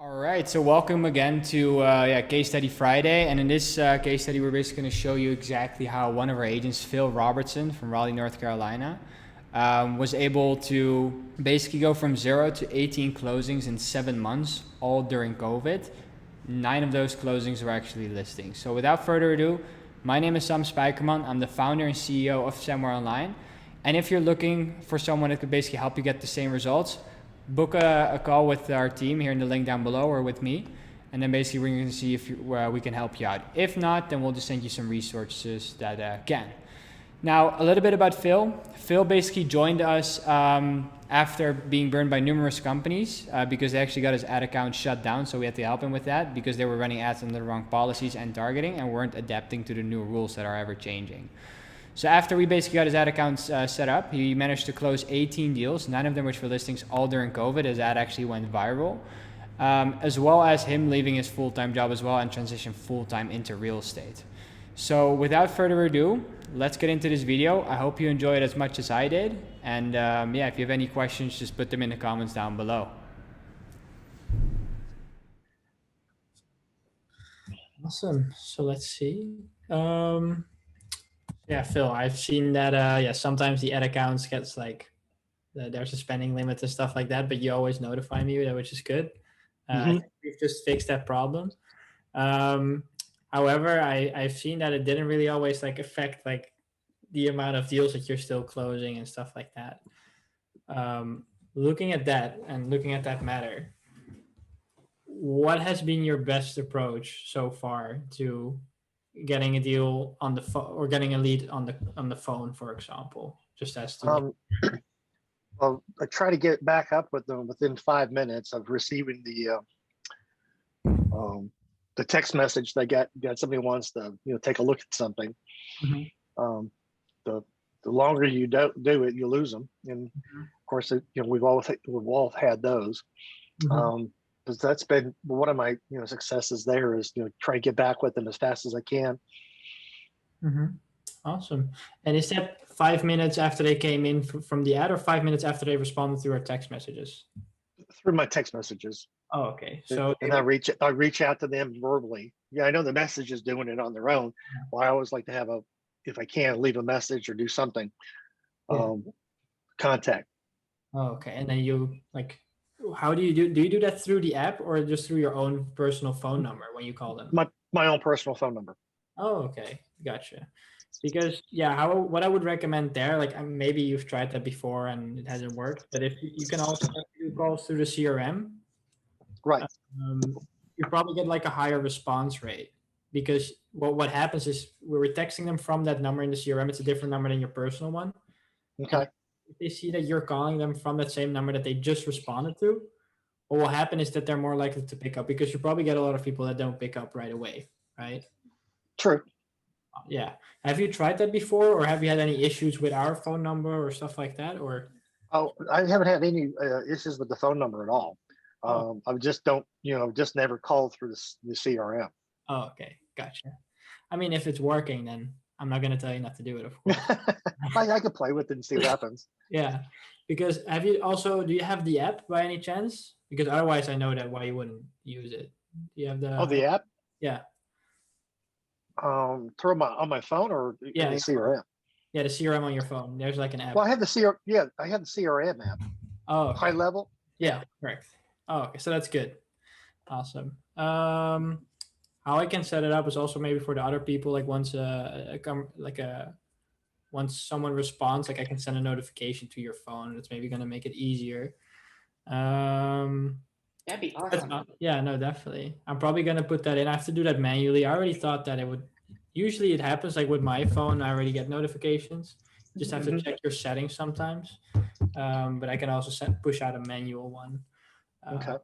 All right, so welcome again to Case Study Friday. And in this case study, we're basically going to show you exactly how one of our agents, Phil Robertson from Raleigh, North Carolina, was able to basically go from 0 to 18 closings in 7 months, all during COVID. 9 of those closings were actually listings. So without further ado, my name is Sam Spijkerman. I'm the founder and CEO of Samwhere Online. And if you're looking for someone that could basically help you get the same results, book a call with our team here in the link down below or with me. And then basically we're going to see if we can help you out. If not, then we'll just send you some resources that can. Now, a little bit about Phil. Phil basically joined us after being burned by numerous companies because they actually got his ad account shut down. So we had to help him with that because they were running ads under the wrong policies and targeting and weren't adapting to the new rules that are ever changing. So after we basically got his ad accounts set up, he managed to close 18 deals, 9 of them which were listings, all during COVID. His ad actually went viral, as well as him leaving his full-time job as well and transition full-time into real estate. So without further ado, let's get into this video. I hope you enjoy it as much as I did. And if you have any questions, just put them in the comments down below. Awesome. So let's see. Yeah, Phil, I've seen that, sometimes the ad accounts gets like, there's a spending limit and stuff like that, but you always notify me, which is good. I think we've just fixed that problem. However, I've seen that it didn't really always like affect like the amount of deals that you're still closing and stuff like that. Looking at that and looking at that matter, what has been your best approach so far to getting a deal on the phone or getting a lead on the phone, for example, just as to Well, I try to get back up with them within 5 minutes of receiving the text message that got somebody wants to take a look at something. Mhm. The longer you don't do it, you lose them, and of course, we've all had those. Mhm. Because that's been one of my successes. There is try to get back with them as fast as I can. Mhm. Awesome. And is that 5 minutes after they came in from the ad, or 5 minutes after they responded to our text messages? Through my text messages. Oh, okay. So And I reach out to them verbally. Yeah, I know the message is doing it on their own. Well, I always like to have if I can, leave a message or do something. yeah. Contact. Oh, okay. And then you like, how do you do that through the app or just through your own personal phone number when you call them? My own personal phone number. Oh, okay. Gotcha. Because what I would recommend there, like maybe you've tried that before and it hasn't worked, but if you can also do calls through the CRM, Right. you probably get like a higher response rate because what happens is we're texting them from that number in the CRM. It's a different number than your personal one. And Okay. if they see that you're calling them from that same number that they just responded to, what will happen is that they're more likely to pick up because you probably get a lot of people that don't pick up right away, right? True. Yeah. Have you tried that before, or have you had any issues with our phone number or stuff like that? Or Oh, I haven't had any issues with the phone number at all. oh, I just don't, just never called through the CRM. oh, okay, gotcha. I mean, if it's working, then I'm not gonna tell you not to do it, of course. I could play with it and see what happens. Yeah, because do you have the app by any chance? Because otherwise, I know that why you wouldn't use it. Do you have Oh, the app, yeah, through on my phone or in yeah, the your phone. CRM. Yeah, the CRM on your phone. There's like an app. Well, I have the CRM. Yeah, I have the CRM app. Oh, High okay. level. Yeah. Yeah, correct. Oh, okay. So that's good. Awesome. How I can set it up is also maybe for the other people. Like once someone responds, like I can send a notification to your phone. That's maybe gonna make it easier. That'd be That's awesome. not, yeah, no, definitely. I'm probably gonna put that in. I have to do that manually. I already thought that it would. Usually, it happens like with my phone. I already get notifications. Just have to check your settings sometimes. But I can also push out a manual one. Okay.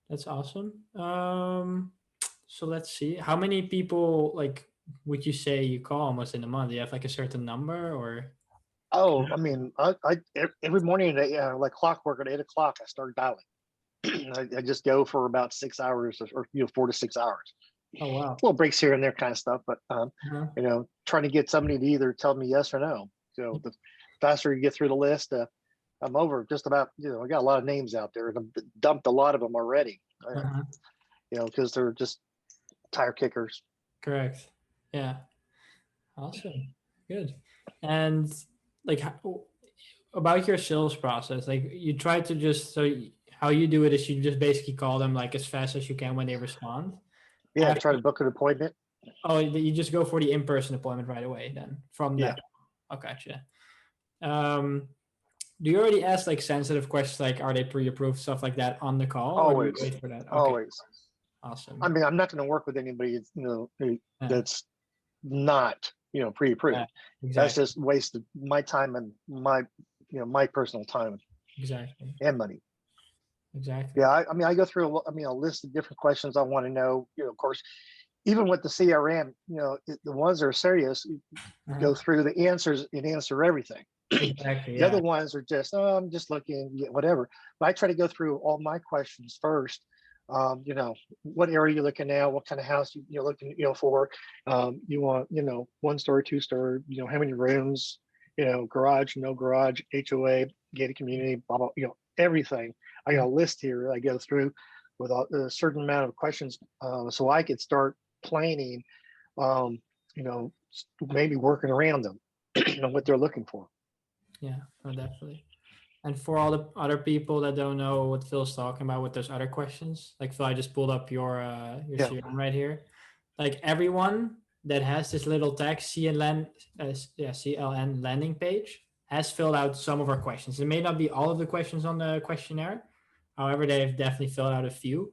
That's awesome. So let's see. How many people like would you say you call almost in a month? Do you have like a certain number or? Oh, I mean, every morning at like clockwork at 8 o'clock, I start dialing. I just go for about 6 hours or 4 to 6 hours. Oh wow. Little breaks here and there kind of stuff, but Uh-huh. trying to get somebody to either tell me yes or no. So the faster you get through the list, I'm over just about, I got a lot of names out there and I've dumped a lot of them already. Uh-huh. Because they're just tire kickers. Correct. Yeah. Awesome. Good. And like about your sales process, like you try to just how you do it is you just basically call them like as fast as you can when they respond. Yeah, try After to book an appointment. you just go for the in-person appointment right away then from Yeah, that. Oh, gotcha. Um, do you already ask like sensitive questions like are they pre-approved stuff like that on the call or do you always, wait for that? Okay, always. I awesome. mean, I'm not going to work with anybody, Yeah, that's not, yeah, pre-approved. That's exactly, just wasted my time and my personal time exactly, and money. exactly. Yeah, I mean, I go through, a list of different questions I want to know. Of course, even with the CRM, the ones that are serious, you Uh-huh. go through the answers and answer everything. Exactly. The Yeah. other ones are just, oh, I'm just looking, yeah, whatever. But I try to go through all my questions first. What area you're looking at, what kind of house you're looking, for. You want, 1 story, 2 story, how many rooms, garage, no garage, HOA, gated community, blah, blah, everything. I got a list here I go through with a certain amount of questions, so I could start planning, um, maybe working around them, what they're looking for. Yeah. No, definitely. And for all the other people that don't know what Phil's talking about with those other questions, like Phil, I just pulled up your Yeah. CRM right here. Like everyone that has this little text CLN landing page has filled out some of our questions. It may not be all of the questions on the questionnaire. However, they've definitely filled out a few.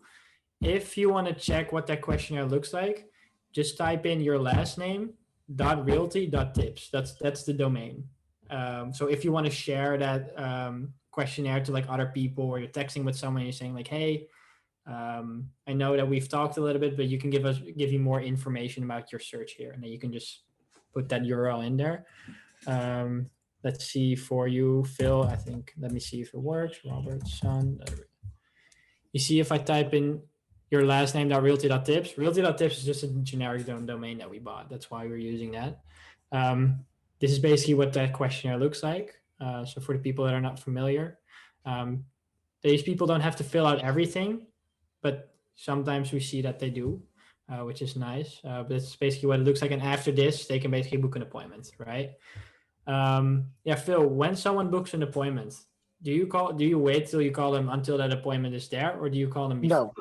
If you want to check what that questionnaire looks like, just type in your last name .realty.tips. That's the domain. So if you want to share that questionnaire to like other people, or you're texting with someone, you're saying like, "Hey, I know that we've talked a little bit, but you can give you more information about your search here," and then you can just put that URL in there. Let's see for you, Phil. I think let me see if it works. Robertson. You see if I type in your last name .realty.tips. Realty.tips is just a generic domain that we bought. That's why we're using that. This is basically what that questionnaire looks like. So for the people that are not familiar, um, these people don't have to fill out everything, but sometimes we see that they do, which is nice. But it's basically what it looks like. And after this, they can basically book an appointment, right? Yeah, Phil, when someone books an appointment, do you wait till you call them until that appointment is there, or do you call them before?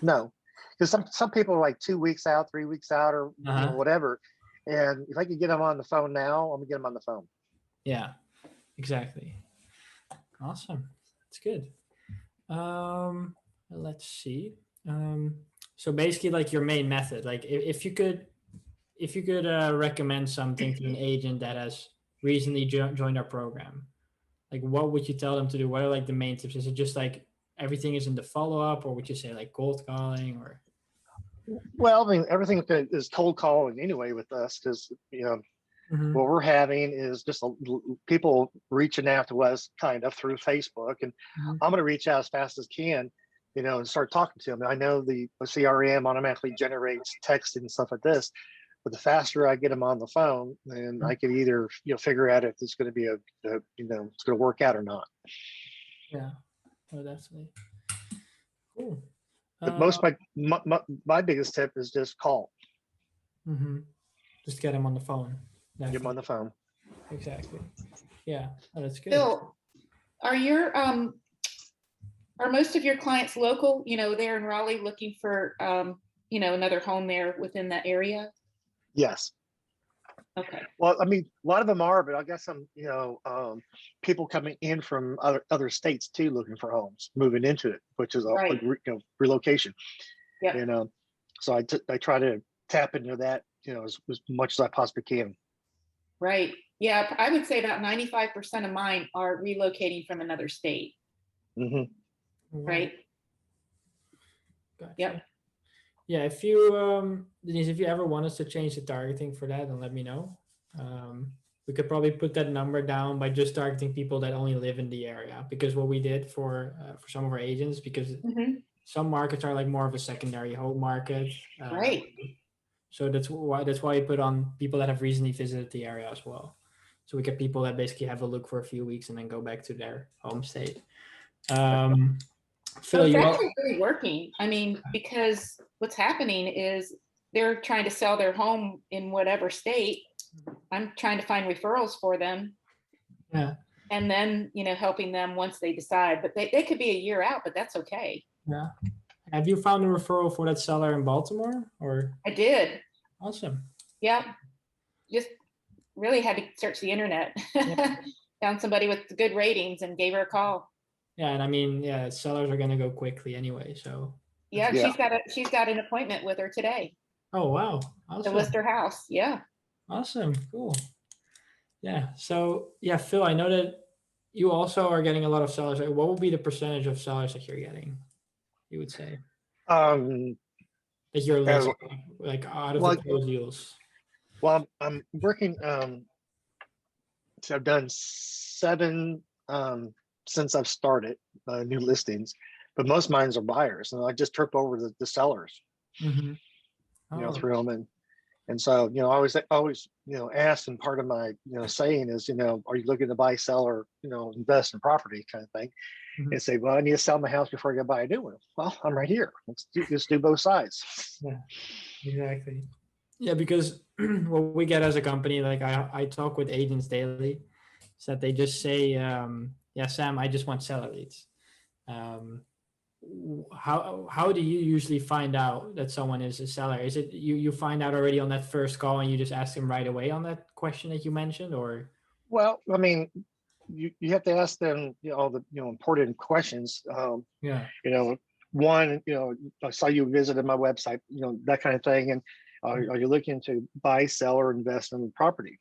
No, no, because some people are like 2 weeks out, 3 weeks out, or Uh-huh. whatever. And if I could get them on the phone now, I'm gonna get them on the phone. Yeah, exactly. Awesome. That's good. Let's see. Um, so basically like your main method, like if you could recommend something to an agent that has recently joined our program, like what would you tell them to do? What are like the main tips? Is it just like everything is in the follow-up, or would you say like cold calling or Well, I mean, everything is cold calling anyway with us, because Mhm. what we're having is just people reaching out to us kind of through Facebook, and Mhm. I'm going to reach out as fast as can, and start talking to them. I know the CRM automatically generates text and stuff like this, but the faster I get them on the phone, then I can either figure out if it's going to be it's going to work out or not. Yeah, oh, definitely. Cool. But Uh, most my biggest tip is just call, mhm. Just get them on the phone. get them on Definitely. the phone. Exactly. Yeah, oh, that's good. Bill, are your are most of your clients local, there in Raleigh looking for another home there within that area? Yes. Okay. Well, I mean, a lot of them are, but I got some, people coming in from other states too, looking for homes, moving into it, which is a Right. relocation. Yep. So I try to tap into that, as much as I possibly can. Right. Yeah, I would say about 95% of mine are relocating from another state. Hmm. Right. Gotcha. Yep. Yeah, if you Denise, if you ever want us to change the targeting for that, then let me know. We could probably put that number down by just targeting people that only live in the area. Because what we did for some of our agents, because Hmm. some markets are like more of a secondary home market. Right. So that's why we put on people that have recently visited the area as well. So we get people that basically have a look for a few weeks and then go back to their home state. Um, Phil, it's you actually really working. I mean, because what's happening is they're trying to sell their home in whatever state. I'm trying to find referrals for them yeah, and then, helping them once they decide. But they could be a year out, but that's okay. yeah. Have you found a referral for that seller in Baltimore or? I did. Awesome. Yeah. Just really had to search the internet. Yeah. Found somebody with good ratings and gave her a call. Yeah, and I mean, yeah, sellers are gonna go quickly anyway. So. Yeah, Yeah. she's got an appointment with her today Oh wow, to awesome, list her house. Yeah. awesome, cool. Yeah. So yeah, Phil, I know that you also are getting a lot of sellers. Like, what would be the percentage of sellers that you're getting? You would say Um, that you're as, listing, like out of the well, closed deals. well, I'm working. So I've done 7 since I've started new listings, but most of mine are buyers, and I just trip over the sellers, Mm-hmm. Oh, through them, and so I always ask, and part of my saying is are you looking to buy, sell, or invest in property kind of thing, Mhm. and say, well, I need to sell my house before I go buy a new one. Well, I'm right here. Let's do both sides. Yeah, exactly. Yeah, because what we get as a company, like I talk with agents daily, is that they just say, yeah, Sam, I just want seller leads. Um, how do you usually find out that someone is a seller? Is it you find out already on that first call and you just ask them right away on that question that you mentioned, or? Well, I mean, you have to ask them all the important questions. Yeah. One, I saw you visited my website, that kind of thing. And are you looking to buy, sell, or invest in property?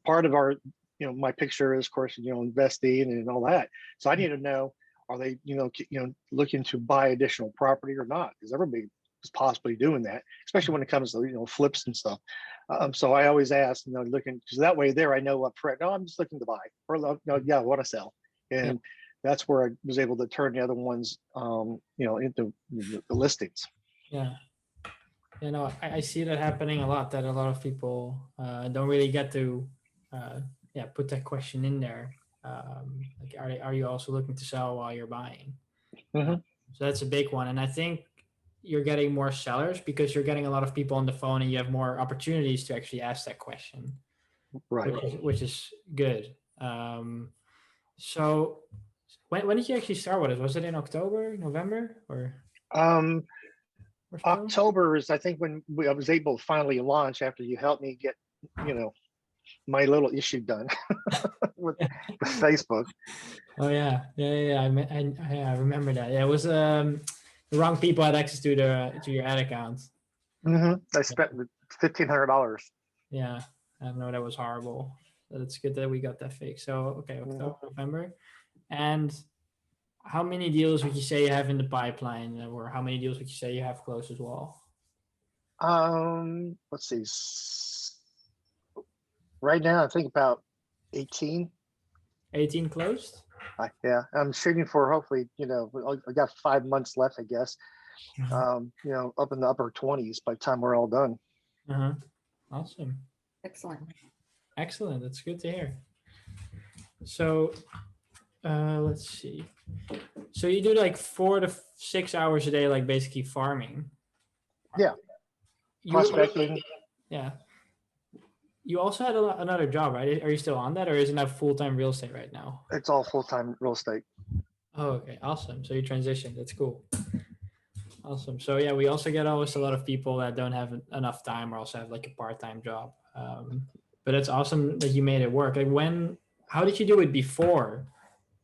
Part of our, my picture is, of course, investing and all that. So I need to know, are they, looking to buy additional property or not? Because everybody is possibly doing that, especially when it comes to, flips and stuff. So I always ask, looking, because that way there I know up front, no, I'm just looking to buy, or no, yeah, I want to sell. And that's where I was able to turn the other ones, into the listings. Yeah. I see that happening a lot, that a lot of people don't really get to put that question in there. Like, are you also looking to sell while you're buying? Mm-hmm. So that's a big one. And I think you're getting more sellers because you're getting a lot of people on the phone and you have more opportunities to actually ask that question, Right. which is good. So when did you actually start with it? Was it in October, November, Um, or so? October is, I think, when I was able to finally launch after you helped me get, my little issue done with Facebook. Oh yeah. I remember that. Yeah, it was the wrong people had access to your ad account. Mm-hmm. I spent $1,500. Yeah, I know that was horrible. But it's good that we got that fixed. So okay, October, November, and how many deals would you say you have in the pipeline, or how many deals would you say you have closed as well? Let's see. Right now, I think about 18. 18 closed. Yeah, I'm shooting for, hopefully, I got 5 months left, I guess. Up in the upper 20s by the time we're all done. Uh-huh. Awesome. Excellent. Excellent. That's good to hear. So let's see. So you do like 4 to 6 hours a day, like basically farming. Yeah. Prospecting. Yeah. You also had another job, right? Are you still on that, or is it not full-time real estate right now? It's all full-time real estate. Oh, okay. Awesome. So you transitioned. That's cool. Awesome. So yeah, we also get always a lot of people that don't have enough time or also have like a part-time job. But it's awesome that you made it work. Like how did you do it before?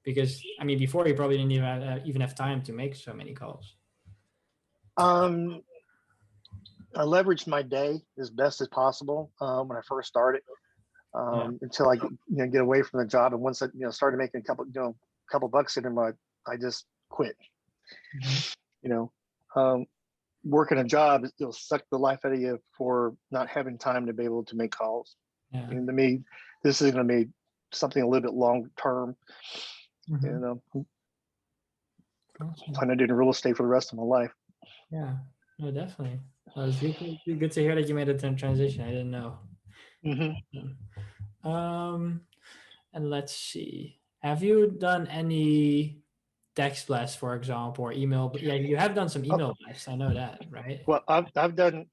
Because I mean, before you probably didn't even have time to make so many calls. I leveraged my day as best as possible when I first started, until I get away from the job. And once I started making a couple bucks in them, I just quit. Mm-hmm. Working a job, it'll suck the life out of you for not having time to be able to make calls. Yeah. And to me, this is going to be something a little bit long term. Mm-hmm. Awesome. Plan on doing real estate for the rest of my life. Yeah, no, definitely. Well, it's good to hear that you made a transition. I didn't know. Mm-hmm. And let's see. Have you done any text blasts, for example, or email. Yeah, you have done some email blasts. I know that, right? Well, I've done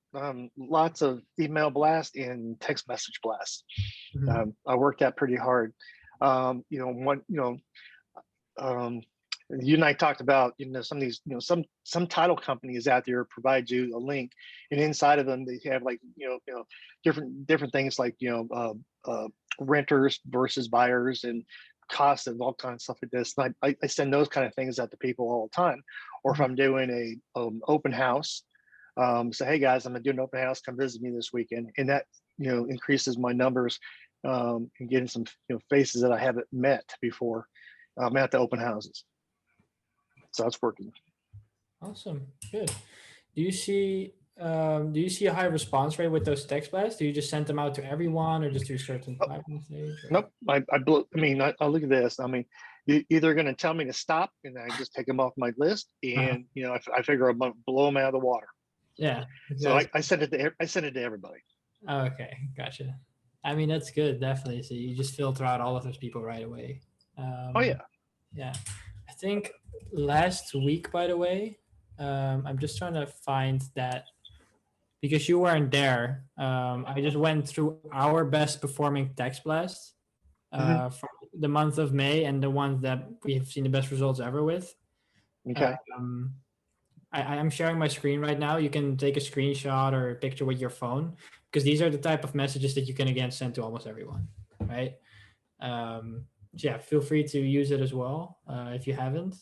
lots of email blast and text message blasts. Mhm. I worked that pretty hard. You and I talked about, some of these, some title companies out there provide you a link, and inside of them they have like, different things like, renters versus buyers and costs and all kinds of stuff like this. And I send those kind of things out to people all the time. Or if I'm doing a open house, say, hey guys, I'm gonna do an open house, come visit me this weekend, and that increases my numbers, and getting some faces that I haven't met before at the open houses. So that's working. Awesome. Good. Do you see a high response rate with those text blasts? Do you just send them out to everyone or just to a certain type of stage? Or? Nope. I look at this. I mean, you're either going to tell me to stop, and I just take them off my list, and I figure I'm going to blow them out of the water. Yeah. So Exactly. I send it to everybody. Oh, okay, gotcha. I mean, that's good, definitely. So you just filter out all of those people right away. Oh yeah. Yeah. I think last week, by the way, I'm just trying to find that because you weren't there. I just went through our best performing text blasts from the month of May and the ones that we've seen the best results ever with. Okay. I'm sharing my screen right now. You can take a screenshot or a picture with your phone because these are the type of messages that you can again send to almost everyone, right? So yeah, feel free to use it as well if you haven't.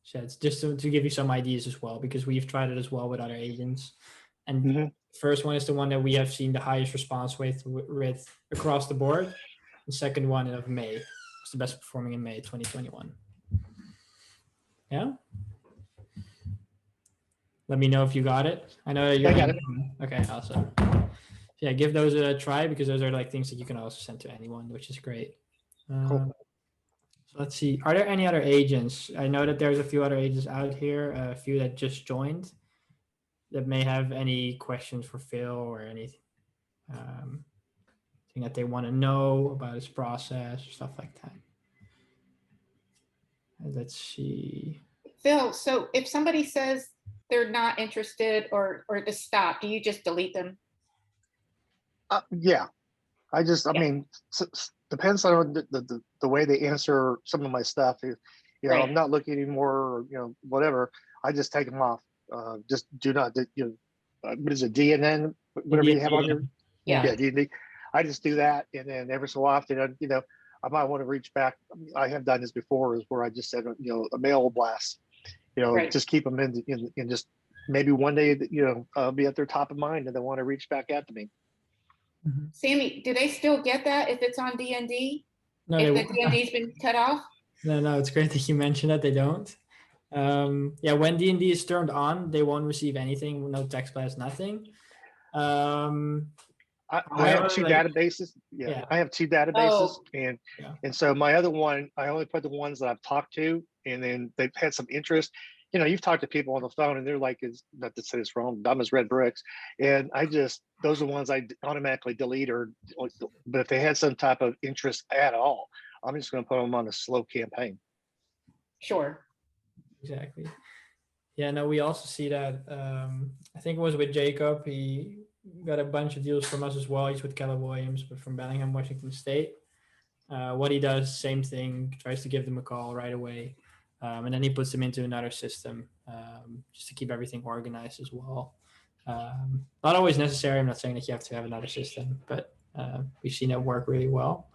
So it's just to give you some ideas as well because we've tried it as well with other agents. And first one is the one that we have seen the highest response with across the board. The second one of May was the best performing in May 2021. Yeah. Let me know if you got it. I know you got it. Okay, awesome. Yeah, give those a try because those are like things that you can also send to anyone, which is great. Cool. So let's see. Are there any other agents? I know that there's a few other agents out here, a few that just joined that may have any questions for Phil or anything thing that they want to know about his process or stuff like that. Let's see. Phil, so if somebody says they're not interested or to stop, do you just delete them? Yeah. I mean, depends on the way they answer some of my stuff. Right. I'm not looking anymore, or, whatever. I just take them off. Just do not, what is it, DNN, whatever you have on your, DND. I just do that, and then every so often, I might want to reach back. I have done this before, is where I just said, a mail blast. Right. Just keep them in just maybe one day, be at their top of mind, and they want to reach back out to me. Sammy, do they still get that if it's on DND? No, if the DND's been cut off? No, it's great that you mentioned that they don't. Yeah, when DND is turned on, they won't receive anything, no text blast, nothing. I have two databases. Yeah, I have two databases, and so my other one, I only put the ones that I've talked to, and then they've had some interest. You've talked to people on the phone, and they're like, "Is not to say this wrong, dumb as red bricks," and those are the ones I automatically delete. But if they had some type of interest at all, I'm just going to put them on a slow campaign. Sure. Exactly. Yeah, no, we also see that. I think it was with Jacob. He got a bunch of deals from us as well. He's with Keller Williams, but from Bellingham, Washington State. What he does, same thing, tries to give them a call right away. And then he puts them into another system just to keep everything organized as well. Not always necessary. I'm not saying that you have to have another system, but we've seen it work really well.